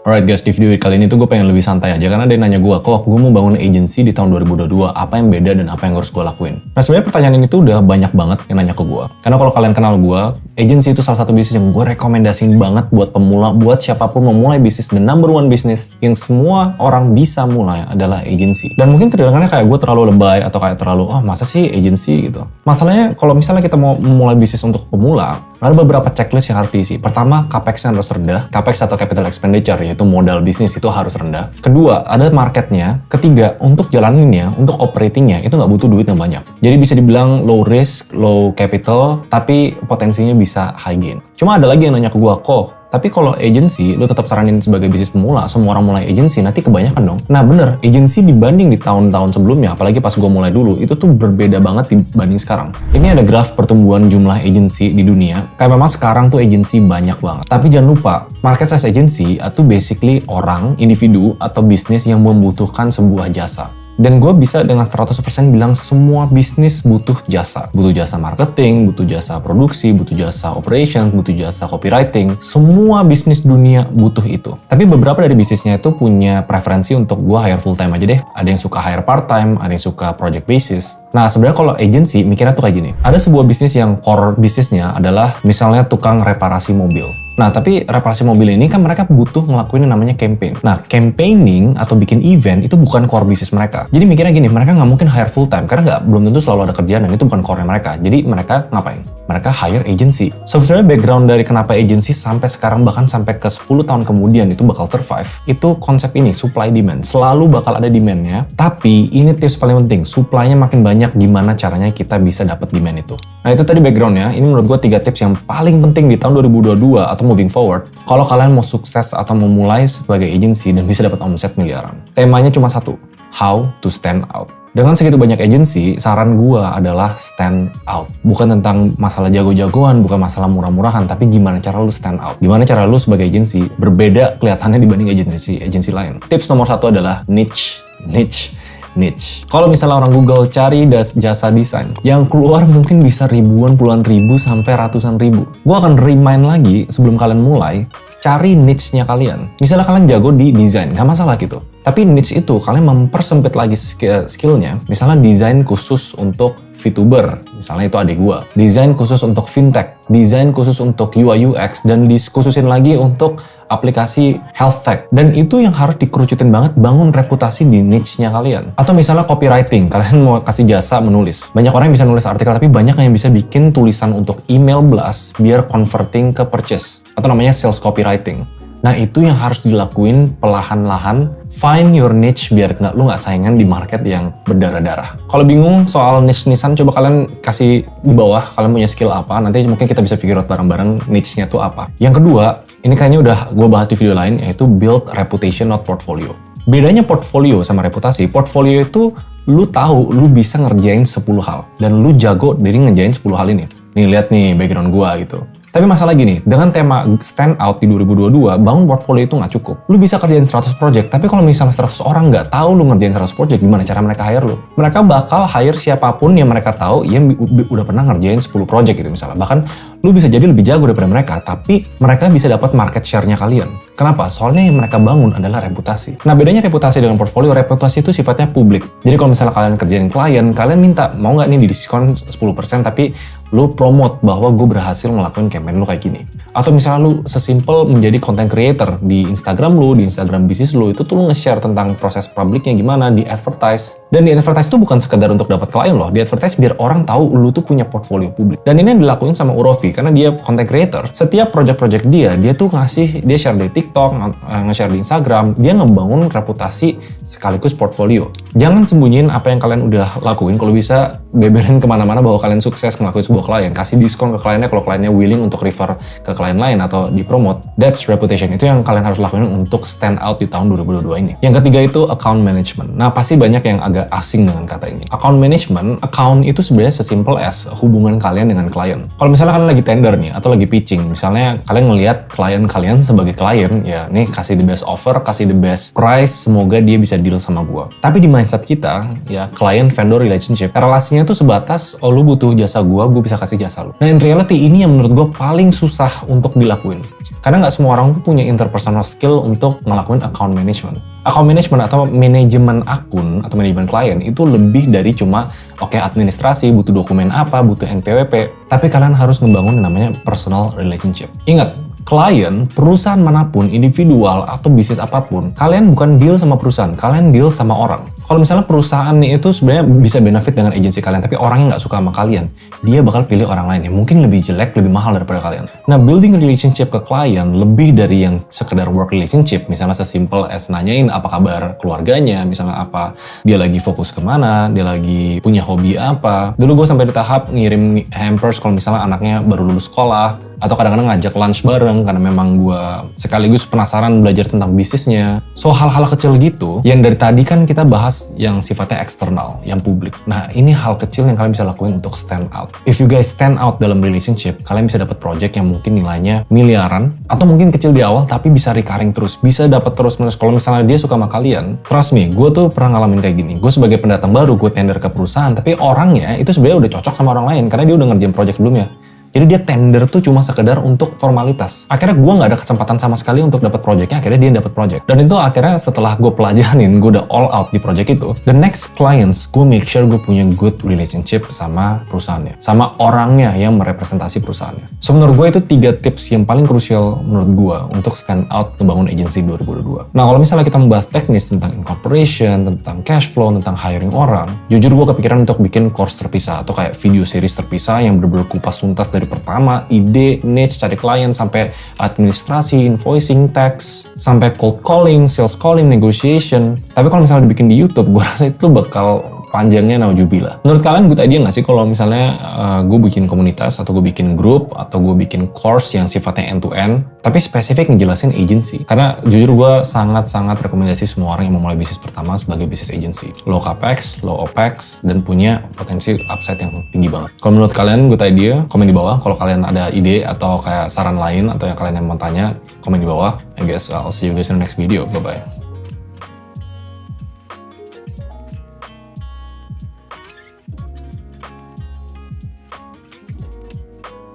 Alright guys, di video kali ini tuh gue pengen lebih santai aja karena ada yang nanya gue, kok gue mau bangun agency di tahun 2022, apa yang beda dan apa yang harus gue lakuin? Nah sebenarnya pertanyaan ini tuh udah banyak banget yang nanya ke gue. Karena kalau kalian kenal gue, agency itu salah satu bisnis yang gue rekomendasiin banget buat pemula, buat siapapun memulai bisnis. The number one bisnis yang semua orang bisa mulai adalah agency. Dan mungkin kedengarannya kayak gue terlalu lebay atau kayak terlalu, masa sih agency gitu. Masalahnya kalau misalnya kita mau memulai bisnis untuk pemula, ada beberapa checklist yang harus diisi. Pertama, capex harus rendah. Capex atau capital expenditure, yaitu modal bisnis itu harus rendah. Kedua, ada marketnya. Ketiga, untuk jalaninnya, untuk operatingnya, itu nggak butuh duit yang banyak. Jadi bisa dibilang low risk, low capital, tapi potensinya bisa high gain. Cuma ada lagi yang nanya ke gua, kok tapi kalau agency, lu tetap saranin sebagai bisnis pemula, semua orang mulai agency, nanti kebanyakan dong. Nah bener, agency dibanding di tahun-tahun sebelumnya, apalagi pas gue mulai dulu, itu tuh berbeda banget dibanding sekarang. Ini ada graf pertumbuhan jumlah agency di dunia. Kayak memang sekarang tuh agency banyak banget. Tapi jangan lupa, market size agency itu basically orang, individu, atau bisnis yang membutuhkan sebuah jasa. Dan gue bisa dengan 100% bilang semua bisnis butuh jasa. Butuh jasa marketing, butuh jasa produksi, butuh jasa operation, butuh jasa copywriting. Semua bisnis dunia butuh itu. Tapi beberapa dari bisnisnya itu punya preferensi untuk gue hire full time aja deh. Ada yang suka hire part time, ada yang suka project basis. Nah sebenarnya kalau agency mikirnya tuh kayak gini. Ada sebuah bisnis yang core bisnisnya adalah misalnya tukang reparasi mobil. Nah, tapi reparasi mobil ini kan mereka butuh ngelakuin yang namanya campaign. Nah, campaigning atau bikin event itu bukan core bisnis mereka. Jadi mikirnya gini, mereka nggak mungkin hire full time karena belum tentu selalu ada kerjaan dan itu bukan core mereka. Jadi mereka ngapain? Mereka hire agency. So, sebenarnya background dari kenapa agency sampai sekarang bahkan sampai ke 10 tahun kemudian itu bakal survive. Itu konsep ini, supply demand. Selalu bakal ada demand-nya. Tapi ini tips paling penting, supply-nya makin banyak, gimana caranya kita bisa dapat demand itu. Nah, itu tadi background-nya. Ini menurut gue 3 tips yang paling penting di tahun 2022 atau moving forward, kalau kalian mau sukses atau memulai sebagai agency dan bisa dapat omset miliaran. Temanya cuma satu, how to stand out. Dengan segitu banyak agency, saran gua adalah stand out. Bukan tentang masalah jago-jagoan, bukan masalah murah-murahan, tapi gimana cara lu stand out. Gimana cara lu sebagai agency berbeda kelihatannya dibanding agency lain. Tips nomor 1 adalah niche. Kalau misalnya orang Google cari jasa desain, yang keluar mungkin bisa ribuan, puluhan ribu, sampai ratusan ribu. Gue akan remind lagi sebelum kalian mulai, cari niche-nya kalian. Misalnya kalian jago di desain, gak masalah gitu. Tapi niche itu kalian mempersempit lagi skill-nya. Misalnya desain khusus untuk VTuber, misalnya itu adik gue. Desain khusus untuk fintech, desain khusus untuk UI UX, dan dikhususin lagi untuk aplikasi health tech. Dan itu yang harus dikerucutin banget, bangun reputasi di niche-nya kalian. Atau misalnya copywriting, kalian mau kasih jasa menulis. Banyak orang yang bisa nulis artikel, tapi banyak yang bisa bikin tulisan untuk email blast biar converting ke purchase. Atau namanya sales copywriting. Nah itu yang harus dilakuin perlahan-lahan. Find your niche biar lu nggak saingan di market yang berdarah-darah. Kalau bingung soal niche-nichean, coba kalian kasih di bawah kalian punya skill apa. Nanti mungkin kita bisa figure out bareng-bareng niche-nya tuh apa. Yang kedua, ini kayaknya udah gue bahas di video lain, yaitu build reputation not portfolio. Bedanya portfolio sama reputasi, portfolio itu lu tahu lu bisa ngerjain 10 hal. Dan lu jago dari ngerjain 10 hal ini. Nih lihat nih background gue gitu. Tapi masalah gini, dengan tema stand out di 2022, bangun portfolio itu nggak cukup. Lu bisa kerjain 100 project, tapi kalau misalnya 100 orang nggak tahu lu ngerjain 100 project, gimana cara mereka hire lu? Mereka bakal hire siapapun yang mereka tahu yang udah pernah ngerjain 10 project gitu misalnya. Bahkan lu bisa jadi lebih jago daripada mereka, tapi mereka bisa dapat market share-nya kalian. Kenapa? Soalnya yang mereka bangun adalah reputasi. Nah bedanya reputasi dengan portfolio, reputasi itu sifatnya publik. Jadi kalau misalnya kalian kerjain klien, kalian minta, mau nggak nih di diskon 10%, tapi lu promote bahwa gue berhasil ngelakuin campaign lu kayak gini. Atau misalnya lu sesimpel menjadi content creator di Instagram lu, di Instagram bisnis lu, itu tuh lu nge-share tentang proses publiknya gimana, di advertise. Dan di advertise itu bukan sekedar untuk dapat klien loh, di advertise biar orang tahu lu tuh punya portfolio publik. Dan ini yang dilakuin sama Urofi, karena dia content creator. Setiap project-project dia tuh dia share di TikTok, nge-share di Instagram, dia ngebangun reputasi sekaligus portfolio. Jangan sembunyiin apa yang kalian udah lakuin, kalau bisa beberin kemana-mana bahwa kalian sukses ngelakuin sebuah klien. Kasih diskon ke kliennya kalau kliennya willing untuk refer ke klien lain atau dipromote. That's reputation. Itu yang kalian harus lakuin untuk stand out di tahun 2022 ini. Yang ketiga itu account management. Nah pasti banyak yang agak asing dengan kata ini. Account management, account itu sebenarnya sesimpel as hubungan kalian dengan klien. Kalau misalnya kalian lagi tender nih atau lagi pitching, misalnya kalian ngelihat klien kalian sebagai klien, ya nih kasih the best offer, kasih the best price, semoga dia bisa deal sama gua. Tapi di mindset kita, ya client vendor relationship, relasinya tuh sebatas, oh lu butuh jasa gua bisa kasih jasa lu. Nah in reality ini yang menurut gua paling susah untuk dilakuin. Karena nggak semua orang tuh punya interpersonal skill untuk ngelakuin account management. Account management atau manajemen akun atau manajemen klien itu lebih dari cuma administrasi, butuh dokumen apa, butuh NPWP. Tapi kalian harus ngebangun yang namanya personal relationship. Ingat, klien, perusahaan manapun, individual, atau bisnis apapun, kalian bukan deal sama perusahaan, kalian deal sama orang. Kalau misalnya perusahaan nih itu sebenarnya bisa benefit dengan agensi kalian, tapi orangnya nggak suka sama kalian, dia bakal pilih orang lain yang mungkin lebih jelek, lebih mahal daripada kalian. Nah, building relationship ke klien lebih dari yang sekedar work relationship, misalnya sesimpel as nanyain apa kabar keluarganya, misalnya apa, dia lagi fokus kemana, dia lagi punya hobi apa. Dulu gue sampai di tahap ngirim hampers kalau misalnya anaknya baru lulus sekolah, atau kadang-kadang ngajak lunch bareng karena memang gue sekaligus penasaran belajar tentang bisnisnya. So, hal-hal kecil gitu, yang dari tadi kan kita bahas yang sifatnya eksternal, yang publik. Nah, ini hal kecil yang kalian bisa lakuin untuk stand out. If you guys stand out dalam relationship, kalian bisa dapat project yang mungkin nilainya miliaran, atau mungkin kecil di awal tapi bisa recurring terus, bisa dapat terus-menerus. Kalau misalnya dia suka sama kalian, trust me, gue tuh pernah ngalamin kayak gini. Gue sebagai pendatang baru, gue tender ke perusahaan, tapi orangnya itu sebenarnya udah cocok sama orang lain karena dia udah ngerjain project sebelumnya. Jadi dia tender tuh cuma sekedar untuk formalitas. Akhirnya gue nggak ada kesempatan sama sekali untuk dapat projectnya, akhirnya dia dapat project. Dan itu akhirnya setelah gue pelajarin, gue udah all out di project itu. The next clients, gue make sure gue punya good relationship sama perusahaannya. Sama orangnya yang merepresentasi perusahaannya. So menurut gue itu 3 tips yang paling krusial menurut gue untuk stand out ngebangun agency 2022. Nah kalau misalnya kita membahas teknis tentang incorporation, tentang cash flow, tentang hiring orang, jujur gue kepikiran untuk bikin course terpisah atau kayak video series terpisah yang bener-bener kupas tuntas dari pertama, ide, niche, cari klien, sampai administrasi, invoicing, tax, sampai cold calling, sales calling, negotiation. Tapi kalau misalnya dibikin di YouTube, gue rasa itu bakal panjangnya naujubillah. Menurut kalian good idea nggak sih kalau misalnya gue bikin komunitas, atau gue bikin grup, atau gue bikin course yang sifatnya end-to-end, tapi spesifik ngejelasin agency? Karena jujur gue sangat-sangat rekomendasi semua orang yang mau mulai bisnis pertama sebagai bisnis agency. Low capex, low opex, dan punya potensi upside yang tinggi banget. Kalau menurut kalian good idea, komen di bawah. Kalau kalian ada ide atau kayak saran lain, atau yang kalian yang mau tanya, komen di bawah. I guess I'll see you guys in the next video. Bye-bye.